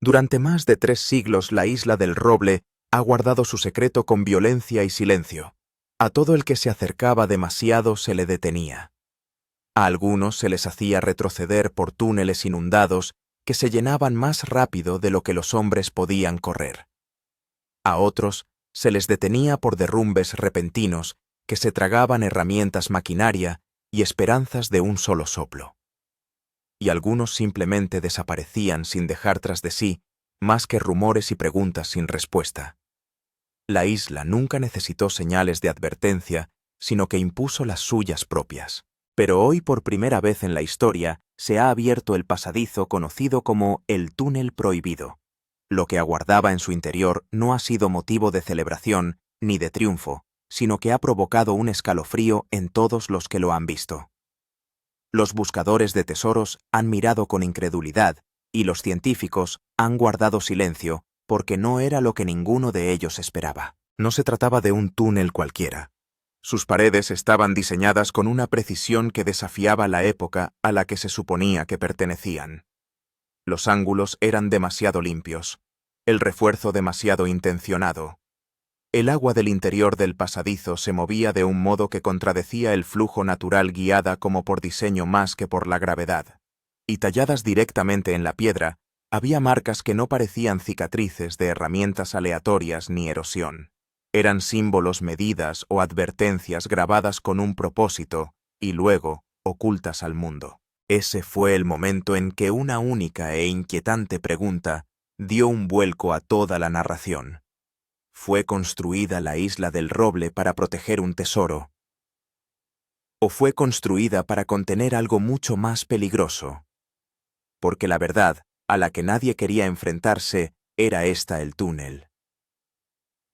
Durante más de 3 siglos la isla del Roble ha guardado su secreto con violencia y silencio. A todo el que se acercaba demasiado se le detenía. A algunos se les hacía retroceder por túneles inundados que se llenaban más rápido de lo que los hombres podían correr. A otros se les detenía por derrumbes repentinos que se tragaban herramientas, maquinaria y esperanzas de un solo soplo. Y algunos simplemente desaparecían sin dejar tras de sí más que rumores y preguntas sin respuesta. La isla nunca necesitó señales de advertencia, sino que impuso las suyas propias. Pero hoy, por primera vez en la historia, se ha abierto el pasadizo conocido como el Túnel Prohibido. Lo que aguardaba en su interior no ha sido motivo de celebración ni de triunfo, sino que ha provocado un escalofrío en todos los que lo han visto. Los buscadores de tesoros han mirado con incredulidad y los científicos han guardado silencio porque no era lo que ninguno de ellos esperaba. No se trataba de un túnel cualquiera. Sus paredes estaban diseñadas con una precisión que desafiaba la época a la que se suponía que pertenecían. Los ángulos eran demasiado limpios, el refuerzo demasiado intencionado. El agua del interior del pasadizo se movía de un modo que contradecía el flujo natural, guiada como por diseño más que por la gravedad. Y talladas directamente en la piedra, había marcas que no parecían cicatrices de herramientas aleatorias ni erosión. Eran símbolos, medidas o advertencias grabadas con un propósito y luego ocultas al mundo. Ese fue el momento en que una única e inquietante pregunta dio un vuelco a toda la narración. ¿Fue construida la isla del Roble para proteger un tesoro? ¿O fue construida para contener algo mucho más peligroso? Porque la verdad, a la que nadie quería enfrentarse, era esta: el túnel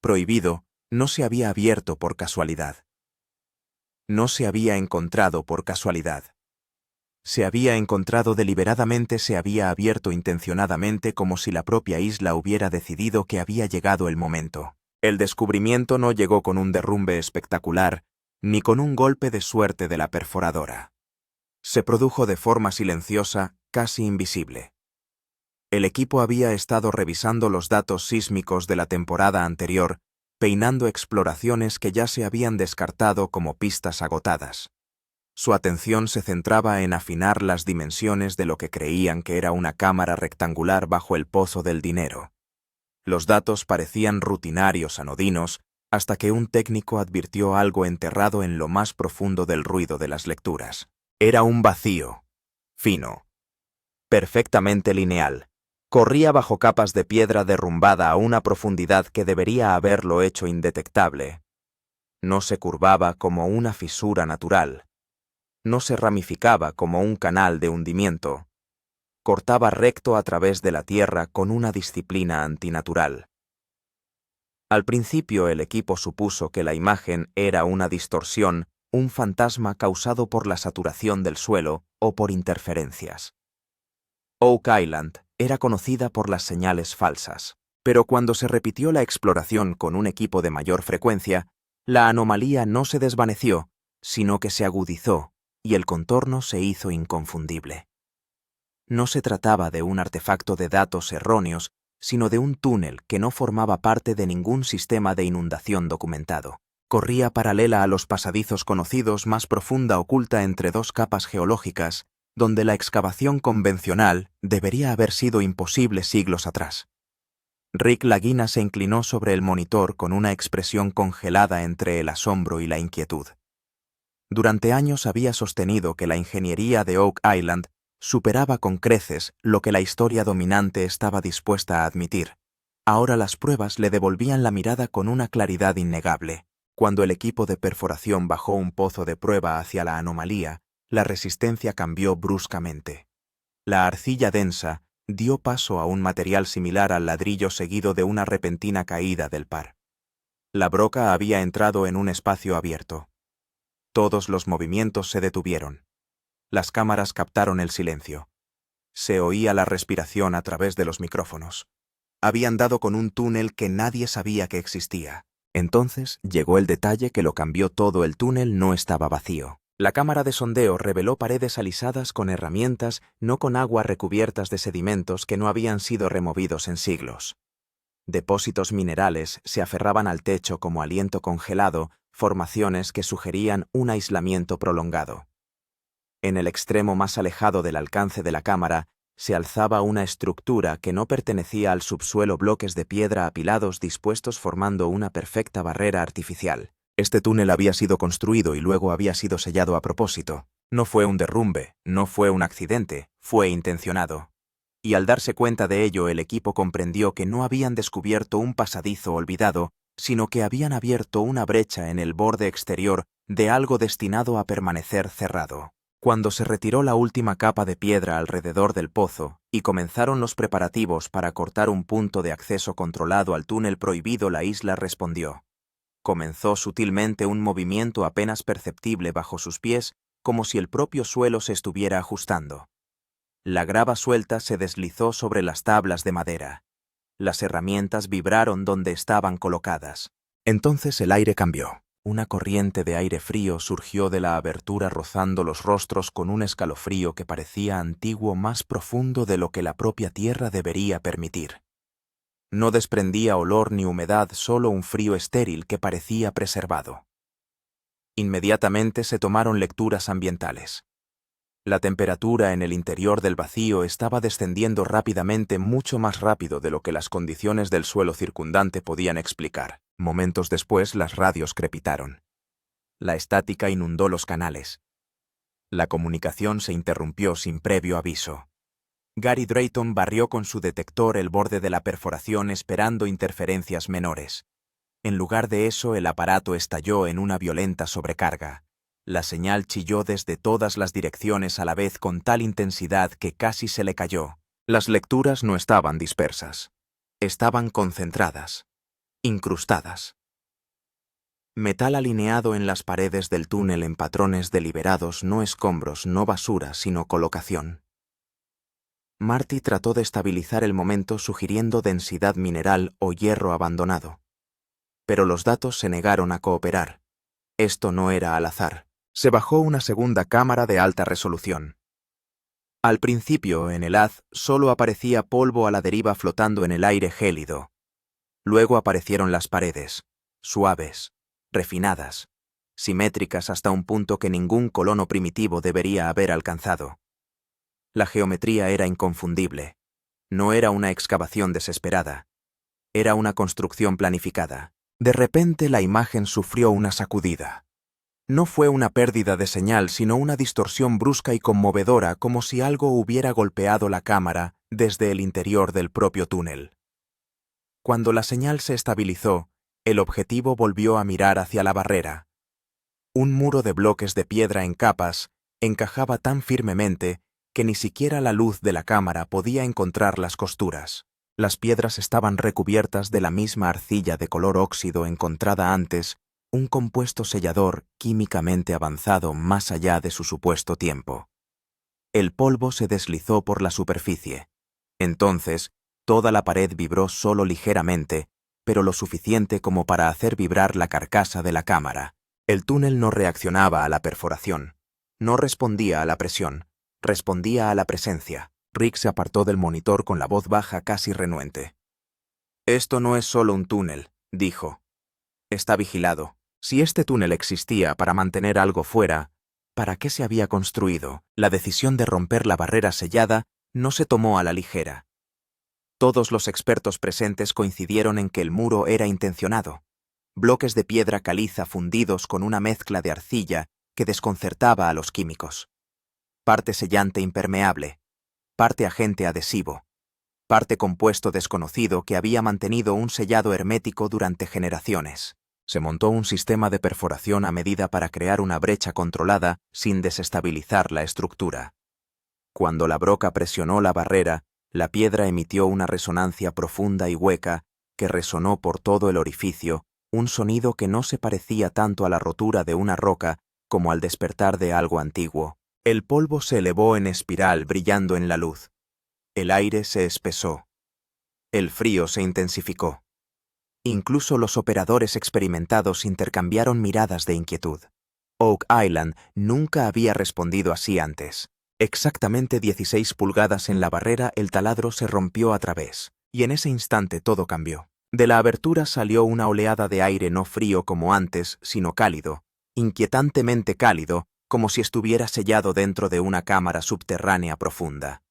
prohibido no se había abierto por casualidad. No se había encontrado por casualidad. Se había encontrado deliberadamente, se había abierto intencionadamente, como si la propia isla hubiera decidido que había llegado el momento. El descubrimiento no llegó con un derrumbe espectacular, ni con un golpe de suerte de la perforadora. Se produjo de forma silenciosa, casi invisible. El equipo había estado revisando los datos sísmicos de la temporada anterior, peinando exploraciones que ya se habían descartado como pistas agotadas. Su atención se centraba en afinar las dimensiones de lo que creían que era una cámara rectangular bajo el Pozo del Dinero. Los datos parecían rutinarios, anodinos, hasta que un técnico advirtió algo enterrado en lo más profundo del ruido de las lecturas. Era un vacío, fino, perfectamente lineal. Corría bajo capas de piedra derrumbada a una profundidad que debería haberlo hecho indetectable. No se curvaba como una fisura natural. No se ramificaba como un canal de hundimiento. Cortaba recto a través de la tierra con una disciplina antinatural. Al principio el equipo supuso que la imagen era una distorsión, un fantasma causado por la saturación del suelo o por interferencias. Oak Island era conocida por las señales falsas, pero cuando se repitió la exploración con un equipo de mayor frecuencia, la anomalía no se desvaneció, sino que se agudizó, y el contorno se hizo inconfundible. No se trataba de un artefacto de datos erróneos, sino de un túnel que no formaba parte de ningún sistema de inundación documentado. Corría paralela a los pasadizos conocidos, más profunda, oculta entre dos capas geológicas, donde la excavación convencional debería haber sido imposible siglos atrás. Rick Lagina se inclinó sobre el monitor con una expresión congelada entre el asombro y la inquietud. Durante años había sostenido que la ingeniería de Oak Island superaba con creces lo que la historia dominante estaba dispuesta a admitir. Ahora las pruebas le devolvían la mirada con una claridad innegable. Cuando el equipo de perforación bajó un pozo de prueba hacia la anomalía, la resistencia cambió bruscamente. La arcilla densa dio paso a un material similar al ladrillo seguido de una repentina caída del par. La broca había entrado en un espacio abierto. Todos los movimientos se detuvieron. Las cámaras captaron el silencio. Se oía la respiración a través de los micrófonos. Habían dado con un túnel que nadie sabía que existía. Entonces llegó el detalle que lo cambió todo: el túnel no estaba vacío. La cámara de sondeo reveló paredes alisadas con herramientas, no con agua, recubiertas de sedimentos que no habían sido removidos en siglos. Depósitos minerales se aferraban al techo como aliento congelado, formaciones que sugerían un aislamiento prolongado. En el extremo más alejado del alcance de la cámara, se alzaba una estructura que no pertenecía al subsuelo, bloques de piedra apilados dispuestos formando una perfecta barrera artificial. Este túnel había sido construido y luego había sido sellado a propósito. No fue un derrumbe, no fue un accidente, fue intencionado. Y al darse cuenta de ello, el equipo comprendió que no habían descubierto un pasadizo olvidado, sino que habían abierto una brecha en el borde exterior de algo destinado a permanecer cerrado. Cuando se retiró la última capa de piedra alrededor del pozo y comenzaron los preparativos para cortar un punto de acceso controlado al túnel prohibido, la isla respondió. Comenzó sutilmente un movimiento apenas perceptible bajo sus pies, como si el propio suelo se estuviera ajustando. La grava suelta se deslizó sobre las tablas de madera. Las herramientas vibraron donde estaban colocadas. Entonces el aire cambió. Una corriente de aire frío surgió de la abertura rozando los rostros con un escalofrío que parecía antiguo, más profundo de lo que la propia tierra debería permitir. No desprendía olor ni humedad, solo un frío estéril que parecía preservado. Inmediatamente se tomaron lecturas ambientales. La temperatura en el interior del vacío estaba descendiendo rápidamente, mucho más rápido de lo que las condiciones del suelo circundante podían explicar. Momentos después, las radios crepitaron. La estática inundó los canales. La comunicación se interrumpió sin previo aviso. Gary Drayton barrió con su detector el borde de la perforación esperando interferencias menores. En lugar de eso, el aparato estalló en una violenta sobrecarga. La señal chilló desde todas las direcciones a la vez con tal intensidad que casi se le cayó. Las lecturas no estaban dispersas. Estaban concentradas, incrustadas. Metal alineado en las paredes del túnel en patrones deliberados, no escombros, no basura, sino colocación. Marty trató de estabilizar el momento sugiriendo densidad mineral o hierro abandonado. Pero los datos se negaron a cooperar. Esto no era al azar. Se bajó una segunda cámara de alta resolución. Al principio, en el haz, solo aparecía polvo a la deriva flotando en el aire gélido. Luego aparecieron las paredes, suaves, refinadas, simétricas hasta un punto que ningún colono primitivo debería haber alcanzado. La geometría era inconfundible. No era una excavación desesperada. Era una construcción planificada. De repente la imagen sufrió una sacudida. No fue una pérdida de señal, sino una distorsión brusca y conmovedora, como si algo hubiera golpeado la cámara desde el interior del propio túnel. Cuando la señal se estabilizó, el objetivo volvió a mirar hacia la barrera. Un muro de bloques de piedra en capas encajaba tan firmemente que ni siquiera la luz de la cámara podía encontrar las costuras. Las piedras estaban recubiertas de la misma arcilla de color óxido encontrada antes, un compuesto sellador químicamente avanzado más allá de su supuesto tiempo. El polvo se deslizó por la superficie. Entonces, toda la pared vibró solo ligeramente, pero lo suficiente como para hacer vibrar la carcasa de la cámara. El túnel no reaccionaba a la perforación. No respondía a la presión. Respondía a la presencia. Rick se apartó del monitor con la voz baja, casi renuente. «Esto no es solo un túnel», dijo. «Está vigilado. Si este túnel existía para mantener algo fuera, ¿para qué se había construido?» La decisión de romper la barrera sellada no se tomó a la ligera. Todos los expertos presentes coincidieron en que el muro era intencionado. Bloques de piedra caliza fundidos con una mezcla de arcilla que desconcertaba a los químicos. Parte sellante impermeable, parte agente adhesivo, parte compuesto desconocido que había mantenido un sellado hermético durante generaciones. Se montó un sistema de perforación a medida para crear una brecha controlada sin desestabilizar la estructura. Cuando la broca presionó la barrera, la piedra emitió una resonancia profunda y hueca que resonó por todo el orificio, un sonido que no se parecía tanto a la rotura de una roca como al despertar de algo antiguo. El polvo se elevó en espiral brillando en la luz. El aire se espesó. El frío se intensificó. Incluso los operadores experimentados intercambiaron miradas de inquietud. Oak Island nunca había respondido así antes. Exactamente 16 pulgadas en la barrera, el taladro se rompió a través, y en ese instante todo cambió. De la abertura salió una oleada de aire no frío como antes, sino cálido, inquietantemente cálido, como si estuviera sellado dentro de una cámara subterránea profunda.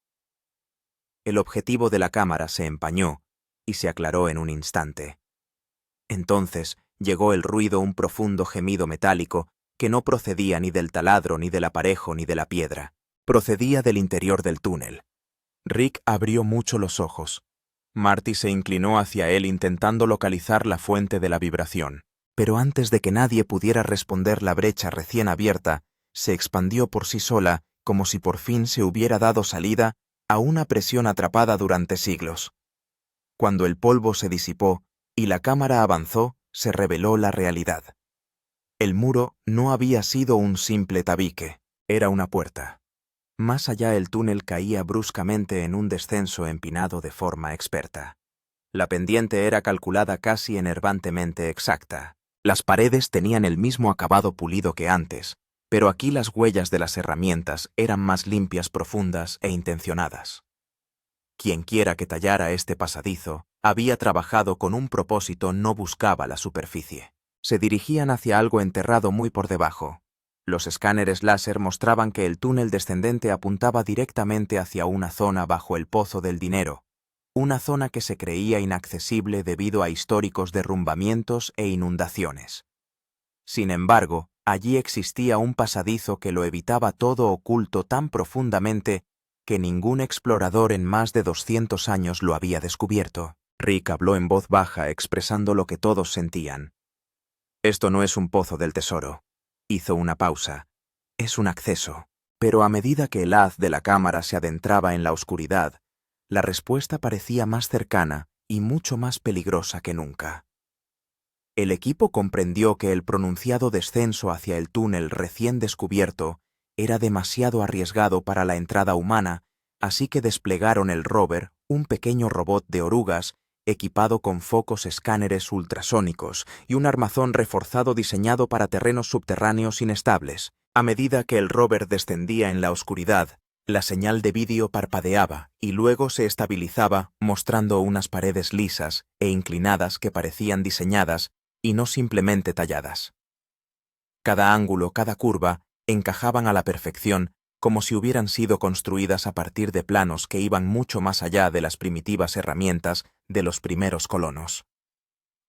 El objetivo de la cámara se empañó y se aclaró en un instante. Entonces llegó el ruido, un profundo gemido metálico que no procedía ni del taladro, ni del aparejo, ni de la piedra. Procedía del interior del túnel. Rick abrió mucho los ojos. Marty se inclinó hacia él intentando localizar la fuente de la vibración. Pero antes de que nadie pudiera responder, la brecha recién abierta se expandió por sí sola, como si por fin se hubiera dado salida a una presión atrapada durante siglos. Cuando el polvo se disipó y la cámara avanzó, se reveló la realidad. El muro no había sido un simple tabique, era una puerta. Más allá, el túnel caía bruscamente en un descenso empinado de forma experta. La pendiente era calculada casi enervantemente exacta. Las paredes tenían el mismo acabado pulido que antes, pero aquí las huellas de las herramientas eran más limpias, profundas e intencionadas. Quienquiera que tallara este pasadizo había trabajado con un propósito, no buscaba la superficie. Se dirigían hacia algo enterrado muy por debajo. Los escáneres láser mostraban que el túnel descendente apuntaba directamente hacia una zona bajo el Pozo del Dinero, una zona que se creía inaccesible debido a históricos derrumbamientos e inundaciones. Sin embargo, allí existía un pasadizo que lo evitaba todo, oculto tan profundamente que ningún explorador en más de 200 años lo había descubierto. Rick habló en voz baja, expresando lo que todos sentían. Esto no es un pozo del tesoro. Hizo una pausa. Es un acceso. Pero a medida que el haz de la cámara se adentraba en la oscuridad, la respuesta parecía más cercana y mucho más peligrosa que nunca. El equipo comprendió que el pronunciado descenso hacia el túnel recién descubierto era demasiado arriesgado para la entrada humana, así que desplegaron el rover, un pequeño robot de orugas, equipado con focos escáneres ultrasónicos y un armazón reforzado diseñado para terrenos subterráneos inestables. A medida que el rover descendía en la oscuridad, la señal de vídeo parpadeaba y luego se estabilizaba, mostrando unas paredes lisas e inclinadas que parecían diseñadas y no simplemente talladas. Cada ángulo, cada curva, encajaban a la perfección, como si hubieran sido construidas a partir de planos que iban mucho más allá de las primitivas herramientas de los primeros colonos.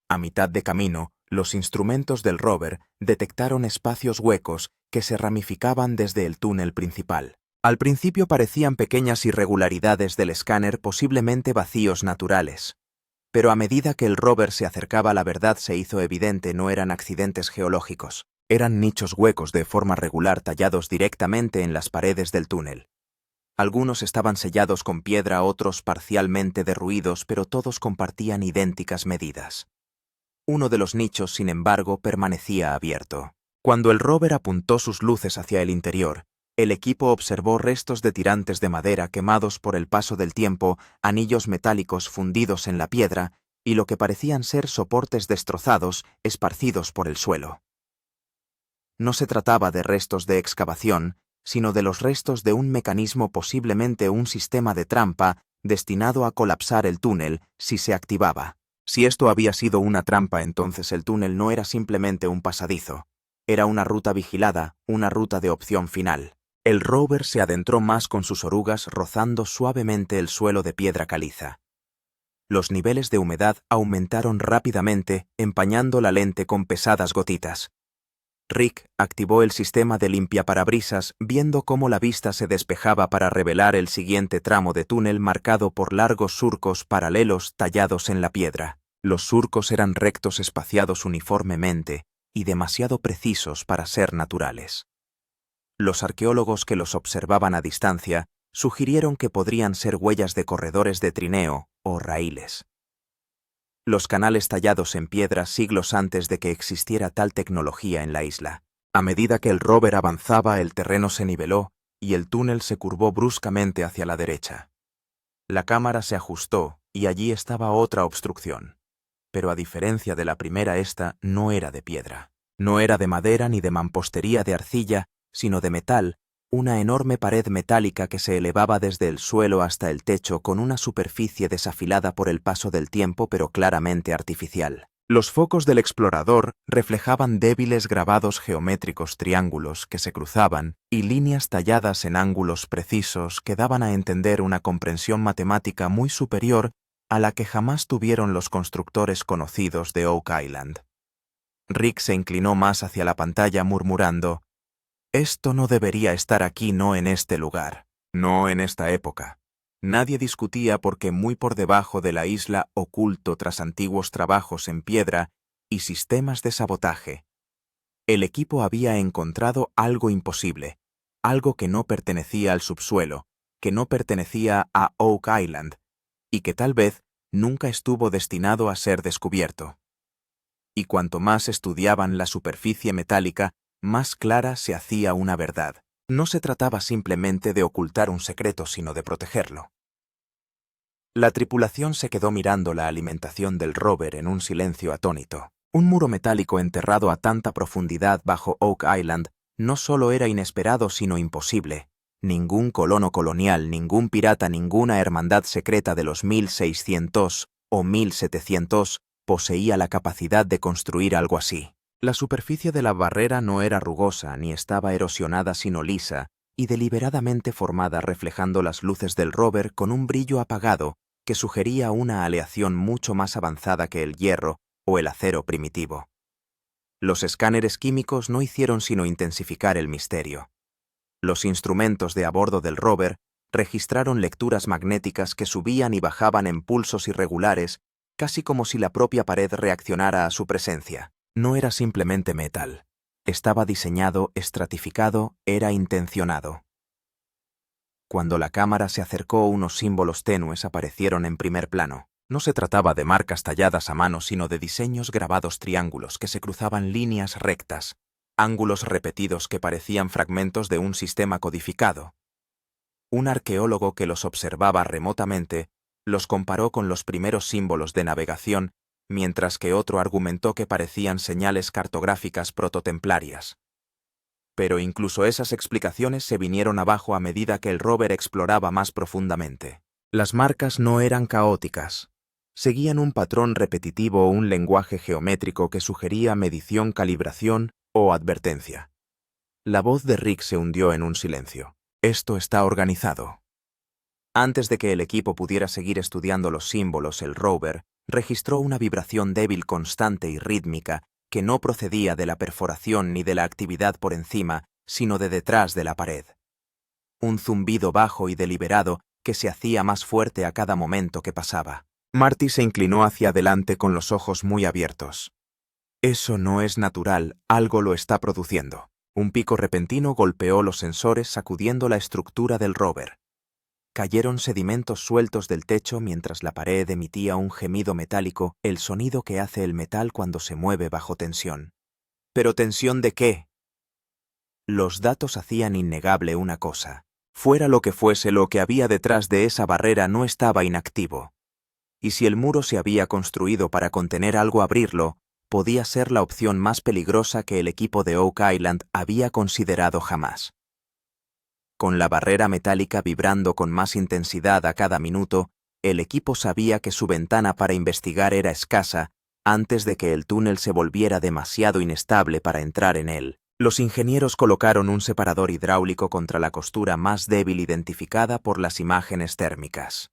A mitad de camino, los instrumentos del rover detectaron espacios huecos que se ramificaban desde el túnel principal. Al principio parecían pequeñas irregularidades del escáner, posiblemente vacíos naturales. Pero a medida que el rover se acercaba, la verdad se hizo evidente: no eran accidentes geológicos. Eran nichos huecos de forma regular tallados directamente en las paredes del túnel. Algunos estaban sellados con piedra, otros parcialmente derruidos, pero todos compartían idénticas medidas. Uno de los nichos, sin embargo, permanecía abierto. Cuando el rover apuntó sus luces hacia el interior, el equipo observó restos de tirantes de madera quemados por el paso del tiempo, anillos metálicos fundidos en la piedra y lo que parecían ser soportes destrozados esparcidos por el suelo. No se trataba de restos de excavación, sino de los restos de un mecanismo, posiblemente un sistema de trampa destinado a colapsar el túnel si se activaba. Si esto había sido una trampa, entonces el túnel no era simplemente un pasadizo. Era una ruta vigilada, una ruta de opción final. El rover se adentró más con sus orugas, rozando suavemente el suelo de piedra caliza. Los niveles de humedad aumentaron rápidamente, empañando la lente con pesadas gotitas. Rick activó el sistema de limpiaparabrisas, viendo cómo la vista se despejaba para revelar el siguiente tramo de túnel marcado por largos surcos paralelos tallados en la piedra. Los surcos eran rectos, espaciados uniformemente y demasiado precisos para ser naturales. Los arqueólogos que los observaban a distancia sugirieron que podrían ser huellas de corredores de trineo o raíles. Los canales tallados en piedra siglos antes de que existiera tal tecnología en la isla. A medida que el rover avanzaba, el terreno se niveló y el túnel se curvó bruscamente hacia la derecha. La cámara se ajustó y allí estaba otra obstrucción. Pero a diferencia de la primera, esta no era de piedra. No era de madera ni de mampostería de arcilla, sino de metal, una enorme pared metálica que se elevaba desde el suelo hasta el techo con una superficie desafilada por el paso del tiempo pero claramente artificial. Los focos del explorador reflejaban débiles grabados geométricos triángulos que se cruzaban y líneas talladas en ángulos precisos que daban a entender una comprensión matemática muy superior a la que jamás tuvieron los constructores conocidos de Oak Island. Rick se inclinó más hacia la pantalla murmurando: «Esto no debería estar aquí, no en este lugar, no en esta época». Nadie discutía porque muy por debajo de la isla, oculto tras antiguos trabajos en piedra y sistemas de sabotaje, el equipo había encontrado algo imposible, algo que no pertenecía al subsuelo, que no pertenecía a Oak Island y que tal vez nunca estuvo destinado a ser descubierto. Y cuanto más estudiaban la superficie metálica, más clara se hacía una verdad. No se trataba simplemente de ocultar un secreto, sino de protegerlo. La tripulación se quedó mirando la alimentación del rover en un silencio atónito. Un muro metálico enterrado a tanta profundidad bajo Oak Island no solo era inesperado, sino imposible. Ningún colono colonial, ningún pirata, ninguna hermandad secreta de los 1600 o 1700 poseía la capacidad de construir algo así. La superficie de la barrera no era rugosa ni estaba erosionada, sino lisa y deliberadamente formada, reflejando las luces del rover con un brillo apagado que sugería una aleación mucho más avanzada que el hierro o el acero primitivo. Los escáneres químicos no hicieron sino intensificar el misterio. Los instrumentos de a bordo del rover registraron lecturas magnéticas que subían y bajaban en pulsos irregulares, casi como si la propia pared reaccionara a su presencia. No era simplemente metal. Estaba diseñado, estratificado, era intencionado. Cuando la cámara se acercó, unos símbolos tenues aparecieron en primer plano. No se trataba de marcas talladas a mano, sino de diseños grabados, triángulos que se cruzaban, líneas rectas, ángulos repetidos que parecían fragmentos de un sistema codificado. Un arqueólogo que los observaba remotamente los comparó con los primeros símbolos de navegación, mientras que otro argumentó que parecían señales cartográficas prototemplarias. Pero incluso esas explicaciones se vinieron abajo a medida que el rover exploraba más profundamente. Las marcas no eran caóticas. Seguían un patrón repetitivo o un lenguaje geométrico que sugería medición, calibración o advertencia. La voz de Rick se hundió en un silencio. «Esto está organizado». Antes de que el equipo pudiera seguir estudiando los símbolos, el rover registró una vibración débil, constante y rítmica que no procedía de la perforación ni de la actividad por encima, sino de detrás de la pared. Un zumbido bajo y deliberado que se hacía más fuerte a cada momento que pasaba. Marty se inclinó hacia adelante con los ojos muy abiertos. «Eso no es natural, algo lo está produciendo». Un pico repentino golpeó los sensores, sacudiendo la estructura del rover. Cayeron sedimentos sueltos del techo mientras la pared emitía un gemido metálico, el sonido que hace el metal cuando se mueve bajo tensión. ¿Pero tensión de qué? Los datos hacían innegable una cosa. Fuera lo que fuese, lo que había detrás de esa barrera no estaba inactivo. Y si el muro se había construido para contener algo, abrirlo podía ser la opción más peligrosa que el equipo de Oak Island había considerado jamás. Con la barrera metálica vibrando con más intensidad a cada minuto, el equipo sabía que su ventana para investigar era escasa antes de que el túnel se volviera demasiado inestable para entrar en él. Los ingenieros colocaron un separador hidráulico contra la costura más débil identificada por las imágenes térmicas.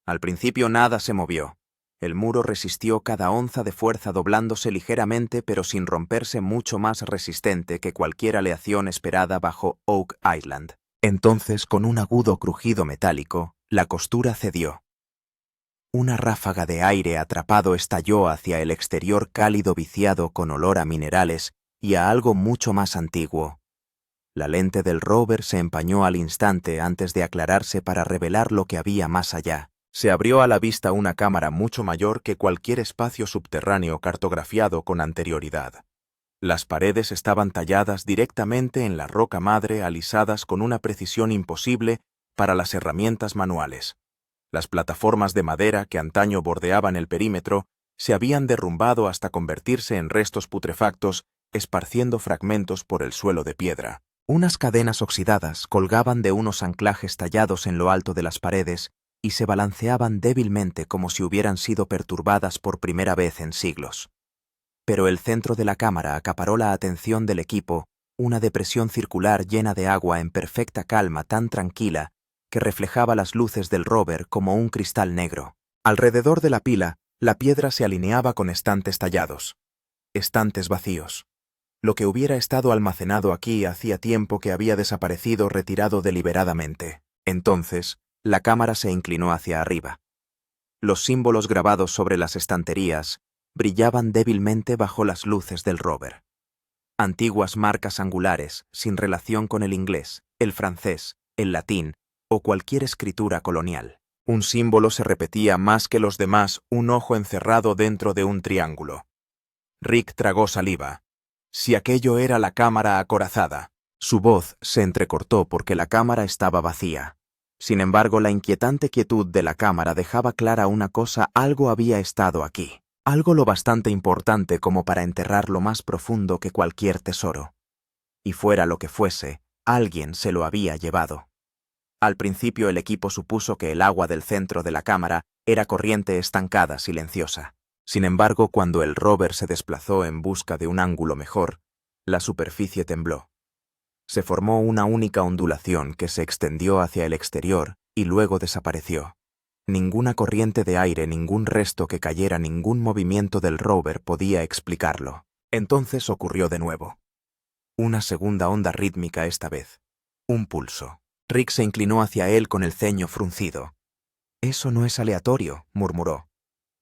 Al principio nada se movió. El muro resistió cada onza de fuerza, doblándose ligeramente pero sin romperse, mucho más resistente que cualquier aleación esperada bajo Oak Island. Entonces, con un agudo crujido metálico, la costura cedió. Una ráfaga de aire atrapado estalló hacia el exterior, cálido, viciado, con olor a minerales y a algo mucho más antiguo. La lente del rover se empañó al instante antes de aclararse para revelar lo que había más allá. Se abrió a la vista una cámara mucho mayor que cualquier espacio subterráneo cartografiado con anterioridad. Las paredes estaban talladas directamente en la roca madre, alisadas con una precisión imposible para las herramientas manuales. Las plataformas de madera que antaño bordeaban el perímetro se habían derrumbado hasta convertirse en restos putrefactos esparciendo fragmentos por el suelo de piedra. Unas cadenas oxidadas colgaban de unos anclajes tallados en lo alto de las paredes y se balanceaban débilmente como si hubieran sido perturbadas por primera vez en siglos. Pero el centro de la cámara acaparó la atención del equipo, una depresión circular llena de agua en perfecta calma tan tranquila que reflejaba las luces del rover como un cristal negro. Alrededor de la pila, la piedra se alineaba con estantes tallados. Estantes vacíos. Lo que hubiera estado almacenado aquí hacía tiempo que había desaparecido retirado deliberadamente. Entonces, la cámara se inclinó hacia arriba. Los símbolos grabados sobre las estanterías brillaban débilmente bajo las luces del rover. Antiguas marcas angulares, sin relación con el inglés, el francés, el latín o cualquier escritura colonial. Un símbolo se repetía más que los demás, un ojo encerrado dentro de un triángulo. Rick tragó saliva. Si aquello era la cámara acorazada. Su voz se entrecortó porque la cámara estaba vacía. Sin embargo, la inquietante quietud de la cámara dejaba clara una cosa: algo había estado aquí. Algo lo bastante importante como para enterrar lo más profundo que cualquier tesoro. Y fuera lo que fuese, alguien se lo había llevado. Al principio el equipo supuso que el agua del centro de la cámara era corriente estancada, silenciosa. Sin embargo, cuando el rover se desplazó en busca de un ángulo mejor, la superficie tembló. Se formó una única ondulación que se extendió hacia el exterior y luego desapareció. Ninguna corriente de aire, ningún resto que cayera, ningún movimiento del rover podía explicarlo. Entonces ocurrió de nuevo. Una segunda onda rítmica esta vez. Un pulso. Rick se inclinó hacia él con el ceño fruncido. «Eso no es aleatorio», murmuró.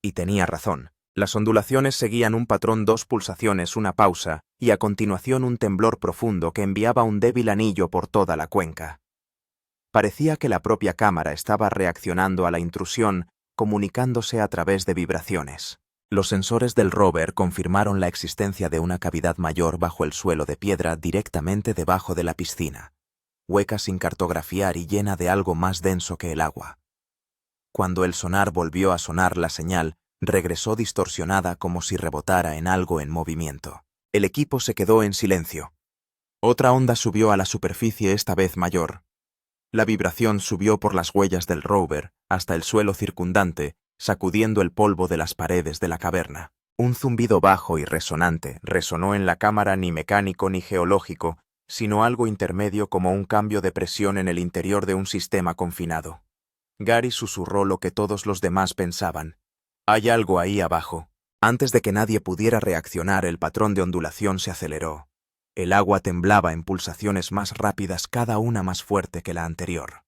Y tenía razón. Las ondulaciones seguían un patrón: 2 pulsaciones, una pausa, y a continuación un temblor profundo que enviaba un débil anillo por toda la cuenca. Parecía que la propia cámara estaba reaccionando a la intrusión, comunicándose a través de vibraciones. Los sensores del rover confirmaron la existencia de una cavidad mayor bajo el suelo de piedra directamente debajo de la piscina, hueca sin cartografiar y llena de algo más denso que el agua. Cuando el sonar volvió a sonar, la señal regresó distorsionada como si rebotara en algo en movimiento. El equipo se quedó en silencio. Otra onda subió a la superficie, esta vez mayor. La vibración subió por las huellas del rover hasta el suelo circundante, sacudiendo el polvo de las paredes de la caverna. Un zumbido bajo y resonante resonó en la cámara, ni mecánico ni geológico, sino algo intermedio, como un cambio de presión en el interior de un sistema confinado. Gary susurró lo que todos los demás pensaban: «Hay algo ahí abajo». Antes de que nadie pudiera reaccionar, el patrón de ondulación se aceleró. El agua temblaba en pulsaciones más rápidas, cada una más fuerte que la anterior.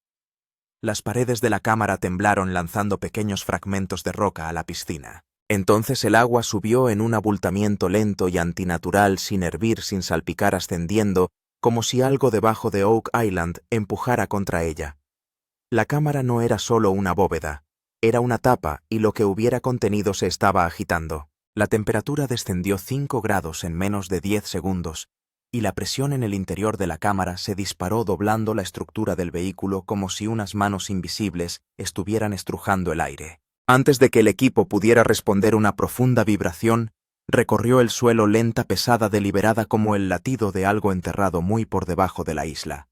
Las paredes de la cámara temblaron, lanzando pequeños fragmentos de roca a la piscina. Entonces el agua subió en un abultamiento lento y antinatural, sin hervir, sin salpicar, ascendiendo, como si algo debajo de Oak Island empujara contra ella. La cámara no era solo una bóveda, era una tapa, y lo que hubiera contenido se estaba agitando. La temperatura descendió 5 grados en menos de 10 segundos, y la presión en el interior de la cámara se disparó, doblando la estructura del vehículo como si unas manos invisibles estuvieran estrujando el aire. Antes de que el equipo pudiera responder, una profunda vibración recorrió el suelo, lenta, pesada, deliberada, como el latido de algo enterrado muy por debajo de la isla.